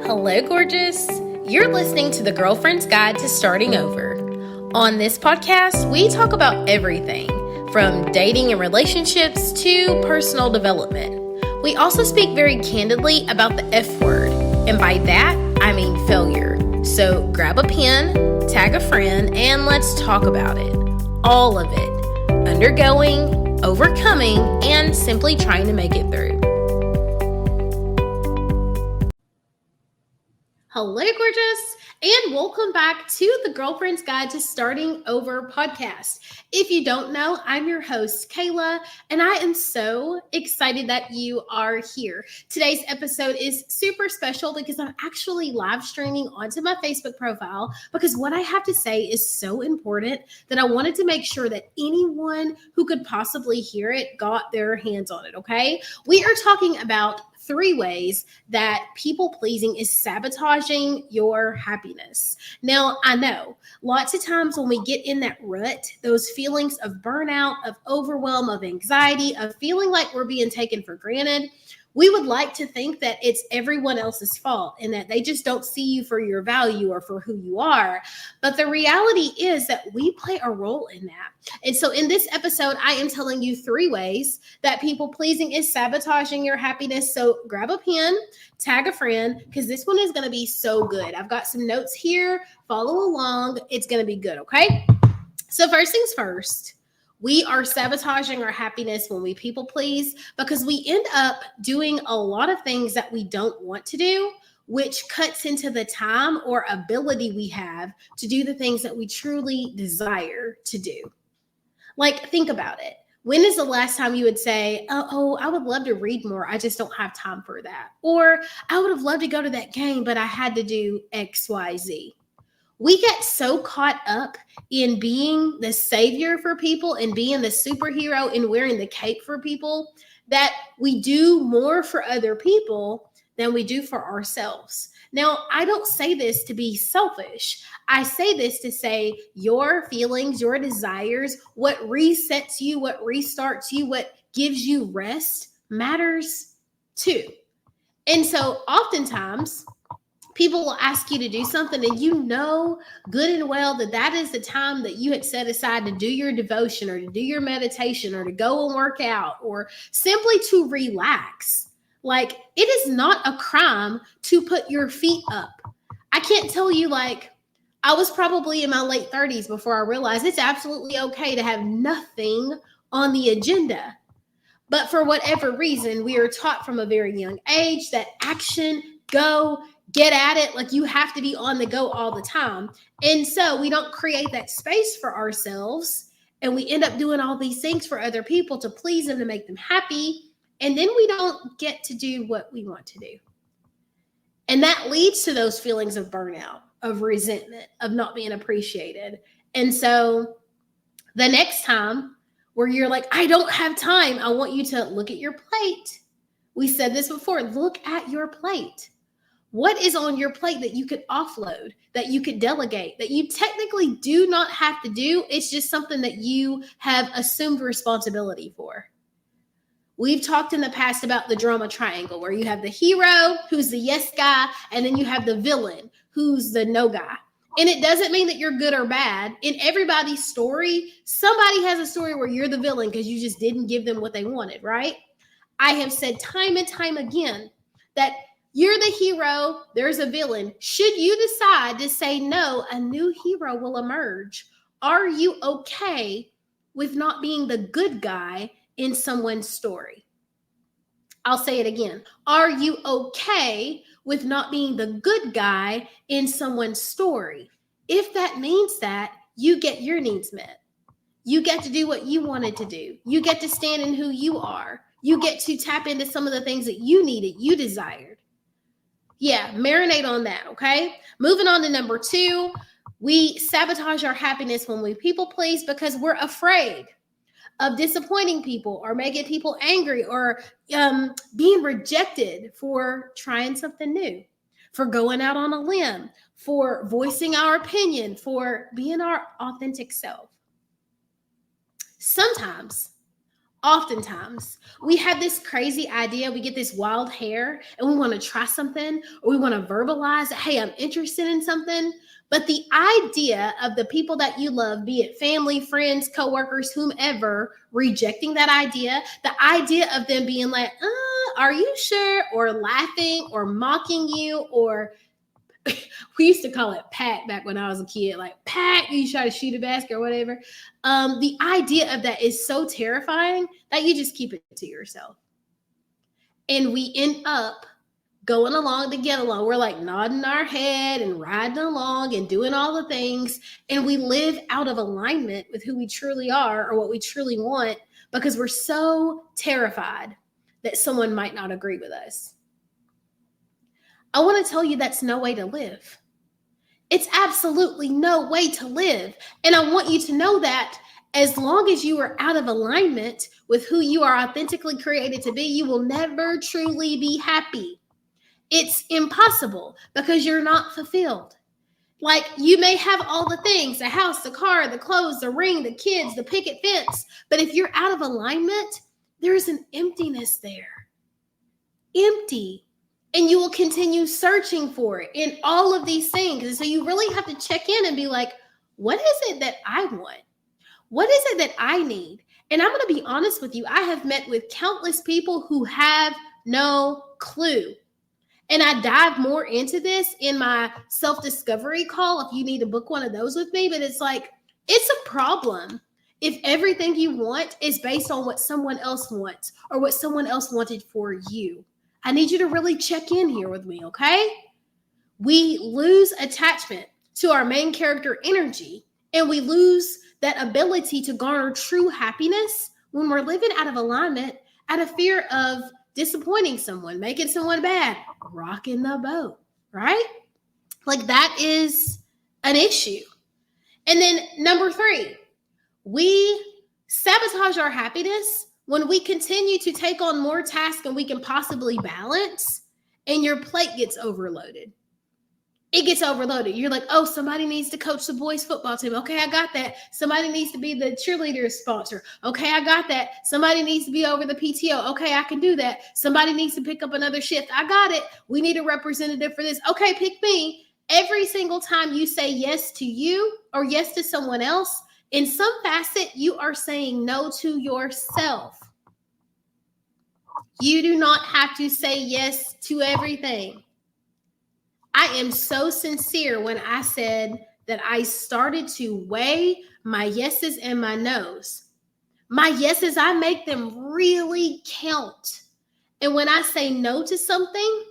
Hello, gorgeous. You're listening to the Girlfriend's Guide to Starting Over. On this podcast, we talk about everything from dating and relationships to personal development. We also speak very candidly about the F word, and by that, I mean failure. So grab a pen, tag a friend, and let's talk about it. All of it. Undergoing, overcoming, and simply trying to make it through. Hello, gorgeous, and welcome back to the Girlfriend's Guide to Starting Over podcast. If you don't know, I'm your host, Kayla, and I am so excited that you are here. Today's episode is super special because I'm actually live streaming onto my Facebook profile because what I have to say is so important that I wanted to make sure that anyone who could possibly hear it got their hands on it, okay? We are talking about 3 ways that people pleasing is sabotaging your happiness. Now, I know lots of times when we get in that rut, those feelings of burnout, of overwhelm, of anxiety, of feeling like we're being taken for granted, we would like to think that it's everyone else's fault and that they just don't see you for your value or for who you are. But the reality is that we play a role in that. And so in this episode, I am telling you 3 ways that people pleasing is sabotaging your happiness. So grab a pen, tag a friend, because this one is going to be so good. I've got some notes here. Follow along. It's going to be good, okay? So first things first. We are sabotaging our happiness when we people please because we end up doing a lot of things that we don't want to do, which cuts into the time or ability we have to do the things that we truly desire to do. Like, think about it. When is the last time you would say, oh, I would love to read more. I just don't have time for that. Or I would have loved to go to that game, but I had to do X, Y, Z. We get so caught up in being the savior for people and being the superhero and wearing the cape for people that we do more for other people than we do for ourselves. Now, I don't say this to be selfish. I say this to say your feelings, your desires, what resets you, what restarts you, what gives you rest matters too. And so oftentimes, people will ask you to do something and you know good and well that that is the time that you had set aside to do your devotion or to do your meditation or to go and work out or simply to relax. Like, it is not a crime to put your feet up. I can't tell you, like, I was probably in my late 30s before I realized it's absolutely okay to have nothing on the agenda. But for whatever reason, we are taught from a very young age that action, go, get at it, like you have to be on the go all the time. And so we don't create that space for ourselves. And we end up doing all these things for other people to please them, to make them happy. And then we don't get to do what we want to do. And that leads to those feelings of burnout, of resentment, of not being appreciated. And so the next time where you're like, I don't have time, I want you to look at your plate. We said this before, look at your plate. What is on your plate that you could offload, that you could delegate, that you technically do not have to do? It's just something that you have assumed responsibility for. We've talked in the past about the drama triangle where you have the hero who's the yes guy, and then you have the villain who's the no guy. And it doesn't mean that you're good or bad. In everybody's story, somebody has a story where you're the villain because you just didn't give them what they wanted, right? I have said time and time again that you're the hero, there's a villain. Should you decide to say no, a new hero will emerge. Are you okay with not being the good guy in someone's story? I'll say it again. Are you okay with not being the good guy in someone's story? If that means that, you get your needs met. You get to do what you wanted to do. You get to stand in who you are. You get to tap into some of the things that you needed, you desired. Yeah, marinate on that, okay? Moving on to number 2, we sabotage our happiness when we people please because we're afraid of disappointing people or making people angry or being rejected for trying something new, for going out on a limb, for voicing our opinion, for being our authentic self. Sometimes Oftentimes, we have this crazy idea, we get this wild hair, and we want to try something, or we want to verbalize, hey, I'm interested in something. But the idea of the people that you love, be it family, friends, coworkers, whomever, rejecting that idea, the idea of them being like, are you sure? Or laughing or mocking you, or we used to call it Pat back when I was a kid, like Pat, you try to shoot a basket or whatever. The idea of that is so terrifying that you just keep it to yourself. And we end up going along to get along. We're like nodding our head and riding along and doing all the things. And we live out of alignment with who we truly are or what we truly want because we're so terrified that someone might not agree with us. I want to tell you that's no way to live. It's absolutely no way to live. And I want you to know that as long as you are out of alignment with who you are authentically created to be, you will never truly be happy. It's impossible because you're not fulfilled. Like, you may have all the things, the house, the car, the clothes, the ring, the kids, the picket fence. But if you're out of alignment, there's an emptiness there. Empty. And you will continue searching for it in all of these things. And so you really have to check in and be like, what is it that I want? What is it that I need? And I'm going to be honest with you. I have met with countless people who have no clue. And I dive more into this in my self-discovery call if you need to book one of those with me. But it's like, it's a problem if everything you want is based on what someone else wants or what someone else wanted for you. I need you to really check in here with me, okay? We lose attachment to our main character energy, and we lose that ability to garner true happiness when we're living out of alignment, out of fear of disappointing someone, making someone bad, rocking the boat, right? Like, that is an issue. And then number 3, we sabotage our happiness when we continue to take on more tasks than we can possibly balance, and your plate gets overloaded. It gets overloaded. You're like, oh, somebody needs to coach the boys football team. Okay, I got that. Somebody needs to be the cheerleader sponsor. Okay, I got that. Somebody needs to be over the PTO. Okay, I can do that. Somebody needs to pick up another shift. I got it. We need a representative for this. Okay, pick me. Every single time you say yes to you or yes to someone else, in some facet, you are saying no to yourself. You do not have to say yes to everything. I am so sincere when I said that I started to weigh my yeses and my nos. My yeses, I make them really count. And when I say no to something,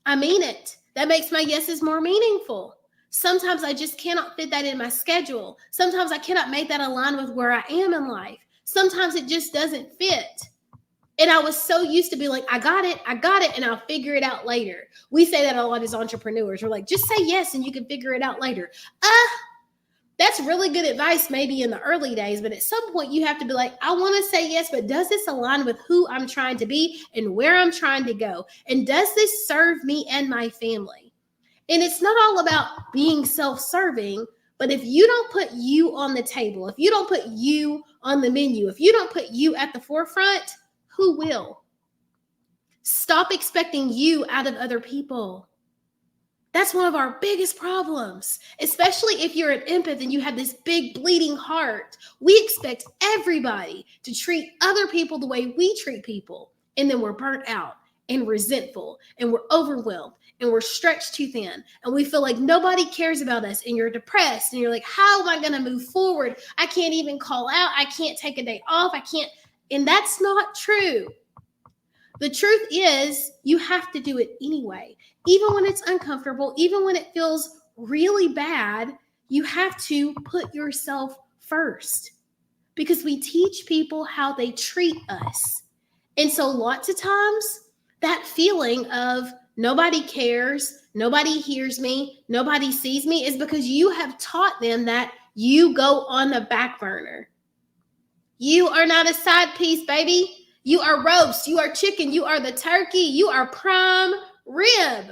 I mean it. That makes my yeses more meaningful. Sometimes I just cannot fit that in my schedule. Sometimes I cannot make that align with where I am in life. Sometimes it just doesn't fit. And I was so used to be like, I got it, and I'll figure it out later. We say that a lot as entrepreneurs. We're like, just say yes and you can figure it out later. That's really good advice maybe in the early days, but at some point you have to be like, I want to say yes, but does this align with who I'm trying to be and where I'm trying to go? And does this serve me and my family? And it's not all about being self-serving, but if you don't put you on the table, if you don't put you on the menu, if you don't put you at the forefront, who will? Stop expecting you out of other people. That's one of our biggest problems, especially if you're an empath and you have this big bleeding heart. We expect everybody to treat other people the way we treat people. And then we're burnt out and resentful and we're overwhelmed and we're stretched too thin and we feel like nobody cares about us and you're depressed and you're like, how am I going to move forward? I can't even call out. I can't take a day off. I can't. And that's not true. The truth is you have to do it anyway. Even when it's uncomfortable, even when it feels really bad, you have to put yourself first because we teach people how they treat us. And so lots of times that feeling of nobody cares, nobody hears me, nobody sees me is because you have taught them that you go on the back burner. You are not a side piece, baby. You are roast. You are chicken. You are the turkey. You are prime rib.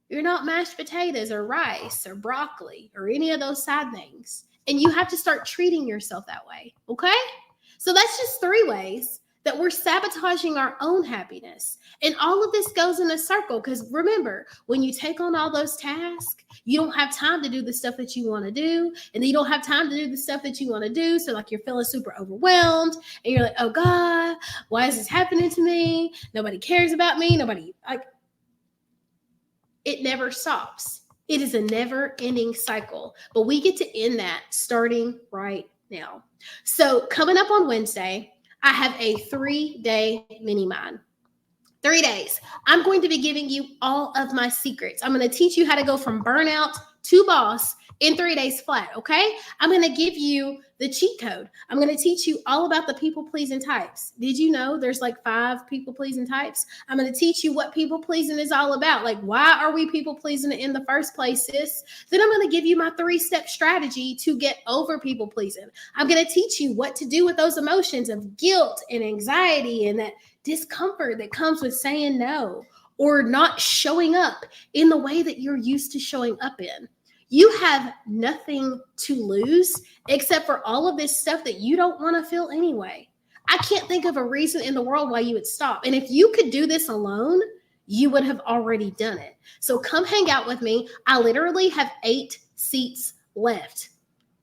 You're not mashed potatoes or rice or broccoli or any of those side things. And you have to start treating yourself that way, okay? So that's just 3 ways that we're sabotaging our own happiness. And all of this goes in a circle because remember, when you take on all those tasks, you don't have time to do the stuff that you want to do. And then you don't have time to do the stuff that you want to do. So like you're feeling super overwhelmed and you're like, oh God, why is this happening to me? Nobody cares about me. It never stops. It is a never ending cycle, but we get to end that starting right now. So coming up on Wednesday, I have a 3-day mini mind. 3 days. I'm going to be giving you all of my secrets. I'm going to teach you how to go from burnout to boss in 3 days flat, okay? I'm going to give you the cheat code. I'm going to teach you all about the people-pleasing types. Did you know there's like 5 people-pleasing types? I'm going to teach you what people-pleasing is all about. Like, why are we people-pleasing in the first place, sis? Then I'm going to give you my 3-step strategy to get over people-pleasing. I'm going to teach you what to do with those emotions of guilt and anxiety and that discomfort that comes with saying no or not showing up in the way that you're used to showing up in. You have nothing to lose except for all of this stuff that you don't want to feel anyway. I can't think of a reason in the world why you would stop. And if you could do this alone, you would have already done it. So come hang out with me. I literally have 8 seats left.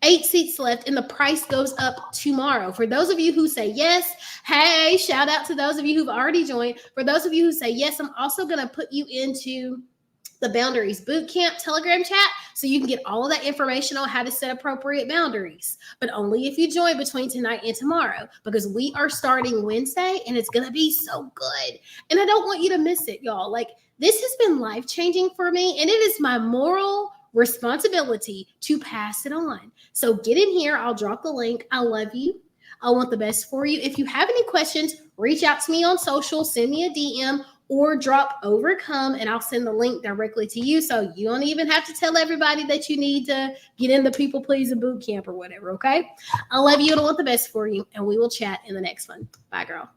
8 seats left, and the price goes up tomorrow. For those of you who say yes, hey, shout out to those of you who've already joined. For those of you who say yes, I'm also going to put you into the Boundaries Bootcamp Telegram chat so you can get all of that information on how to set appropriate boundaries, but only if you join between tonight and tomorrow, because we are starting Wednesday and it's going to be so good. And I don't want you to miss it, y'all. Like, this has been life-changing for me, and it is my moral responsibility to pass it on. So get in here. I'll drop the link. I love you. I want the best for you. If you have any questions, reach out to me on social, send me a DM, or drop Overcome, and I'll send the link directly to you. So you don't even have to tell everybody that you need to get in the People Pleasing Boot Camp or whatever, okay? I love you and I want the best for you, and we will chat in the next one. Bye, girl.